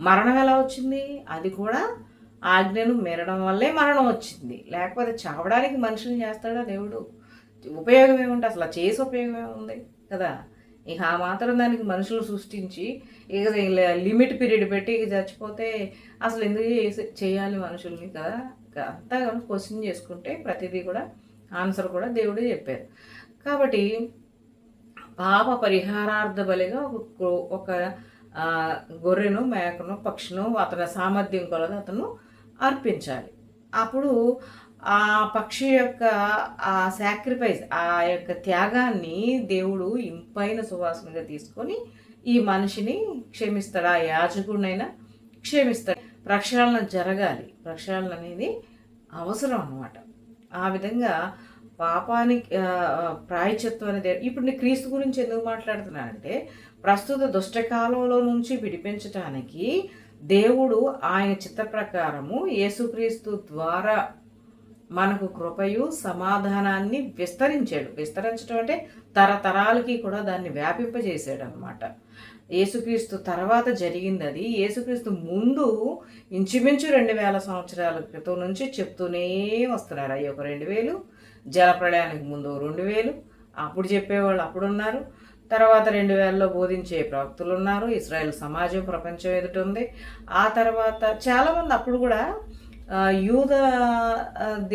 మరణం ఎలా వచ్చింది? అది కూడా ఆజ్ఞను మీరడం వల్లే మరణం వచ్చింది. లేకపోతే చావడానికి మనుషుల్ని చేస్తాడా దేవుడు? ఉపయోగం ఏముంటే అసలు చేసి ఉపయోగం ఏముంది కదా? ఇక ఆ మాత్రం దానికి మనుషులు సృష్టించి ఇక లిమిట్ పీరియడ్ పెట్టి ఇక చచ్చిపోతే అసలు ఎందుకు చేయాలి మనుషుల్ని కదా? అంతా క్వశ్చన్ చేసుకుంటే ప్రతిదీ కూడా ఆన్సర్ కూడా దేవుడే చెప్పారు. కాబట్టి పాప పరిహారార్థ బలిగా ఒక గొర్రెను, మేకను, పక్షును అతని సామర్థ్యం కొలది అతను అర్పించాలి. అప్పుడు ఆ పక్షి యొక్క ఆ సాక్రిఫైస్, ఆ యొక్క త్యాగాన్ని దేవుడు ఇంపైన సువాసనగా తీసుకొని ఈ మనిషిని క్షమిస్తాడు. ఆ యాజకుడినైనా క్షమిస్తాడు. ప్రక్షాళన జరగాలి. ప్రక్షాళన అనేది అవసరం అన్నమాట. ఆ విధంగా పాపానికి ప్రాయశ్చిత్వం అనేది ఇప్పుడు నేను క్రీస్తు గురించి ఎందుకు మాట్లాడుతున్నానంటే, ప్రస్తుత దుష్టకాలంలో నుంచి విడిపించటానికి దేవుడు ఆయన చిత్త ప్రకారము యేసుక్రీస్తు ద్వారా మనకు కృపయు సమాధానాన్ని విస్తరించడం అంటే తరతరాలకి కూడా దాన్ని వ్యాపింపజేశాడు అనమాట. యేసుక్రీస్తు తర్వాత జరిగింది అది. యేసుక్రీస్తు ముందు ఇంచుమించు 2000 సంవత్సరాల క్రితం నుంచి చెప్తూనే వస్తున్నారు. అయ్యి ఒక 2000, జలప్రళయానికి ముందు 2000, అప్పుడు చెప్పేవాళ్ళు అప్పుడున్నారు. తర్వాత 2000లో బోధించే ప్రవక్తలు ఉన్నారు. ఇజ్రాయెల్ సమాజం ప్రపంచం ఎదుట ఉంది. ఆ తర్వాత చాలామంది అప్పుడు కూడా యూద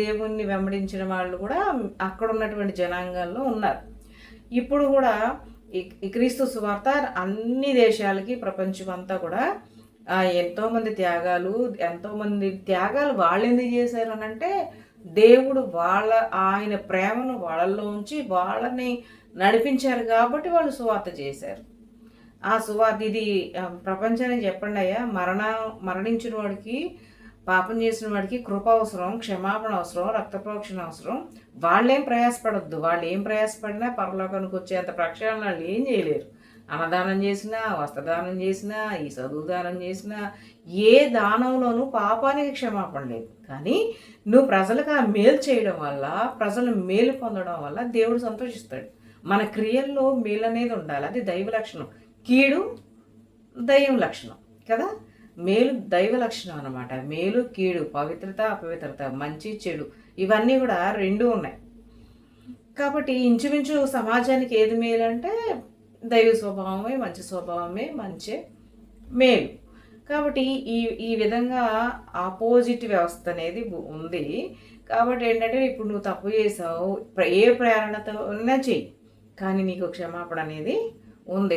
దేవుణ్ణి వెంబడించిన వాళ్ళు కూడా అక్కడ ఉన్నటువంటి జనాంగాల్లో ఉన్నారు. ఇప్పుడు కూడా ఈ క్రీస్తు సువార్త అన్ని దేశాలకి, ప్రపంచం అంతా కూడా ఎంతోమంది త్యాగాలు వాళ్ళు ఎందుకు చేశారు అని అంటే, దేవుడు ఆయన ప్రేమను వాళ్ళల్లో ఉంచి వాళ్ళని నడిపించారు కాబట్టి వాళ్ళు సువార్త చేశారు. ఆ సువార్త ఇది ప్రపంచానికి చెప్పండి అయ్యా, మరణించిన వాడికి, పాపం చేసిన వాడికి కృప అవసరం, క్షమాపణ అవసరం, రక్త ప్రోక్షణ అవసరం. వాళ్ళేం ప్రయాసపడొద్దు. వాళ్ళు ఏం ప్రయాసపడినా పరలోకానికి వచ్చేంత ప్రక్షాళన వాళ్ళు ఏం చేయలేరు. అన్నదానం చేసినా, వస్త్రదానం చేసినా, ఈ చదువు దానం చేసినా, ఏ దానంలోనూ పాపానికి క్షమాపణ లేదు. కానీ నువ్వు ప్రజలకు ఆ మేలు చేయడం వల్ల, ప్రజలు మేలు పొందడం వల్ల దేవుడు సంతోషిస్తాడు. మన క్రియల్లో మేలు అనేది ఉండాలి. అది దైవ లక్షణం. కీడు దైవ లక్షణం కదా. మేలు దైవ లక్షణం అన్నమాట. మేలు, కీడు, పవిత్రత, అపవిత్రత, మంచి, చెడు, ఇవన్నీ కూడా రెండు ఉన్నాయి. కాబట్టి ఇంచుమించు సమాజానికి ఏది మేలు అంటే దైవ స్వభావమే, మంచి స్వభావమే మంచి మేలు. కాబట్టి ఈ విధంగా ఆపోజిట్ వ్యవస్థ అనేది ఉంది. కాబట్టి ఏంటంటే ఇప్పుడు నువ్వు తప్పు చేసావు, ఏ ప్రేరణతో చెయ్యి, కానీ నీకు క్షమాపణ అనేది ఉంది.